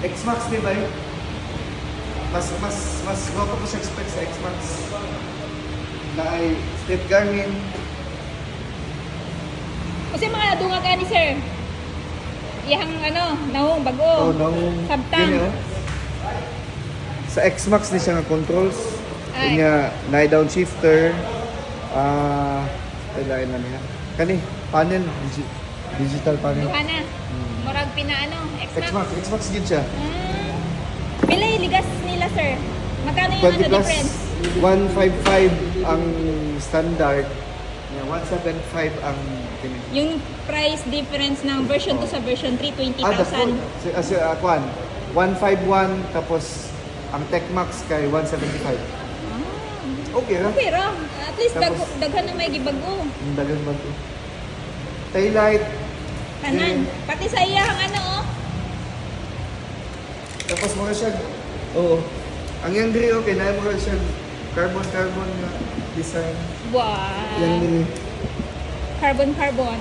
X-Max di ba yun? Mas guwapo ko sa expect sa X-Max. Na ay Steve Garmin. Kasi mga nadunga ka ni sir. Iyang nahong bago. nung Sabtang. yun, sa X-Max ni siya nga controls. Ay. Kanya night down shifter. Kailangan na niya. Kani, panel. Digital panel. Duha na. Murag X-Max. X-Max din siya. Pilay ligas nila sir. Magkano yung 20 plus, difference? 155 ang standard. Yeah, 175 ang Yung price difference ng version 2 sa version 3, 20,000. Kuan, 151 tapos ang Tecmax kay 175. Okay ra. Okay ra. At least Tapos- daghan na may gibago. Ang dagan ba to? Taillight. Kanan. Pati sa iyang Tapos mga siya, oo. Ang yang diri okay na mga siya carbon nga design. Wow. Yang diri. Carbon.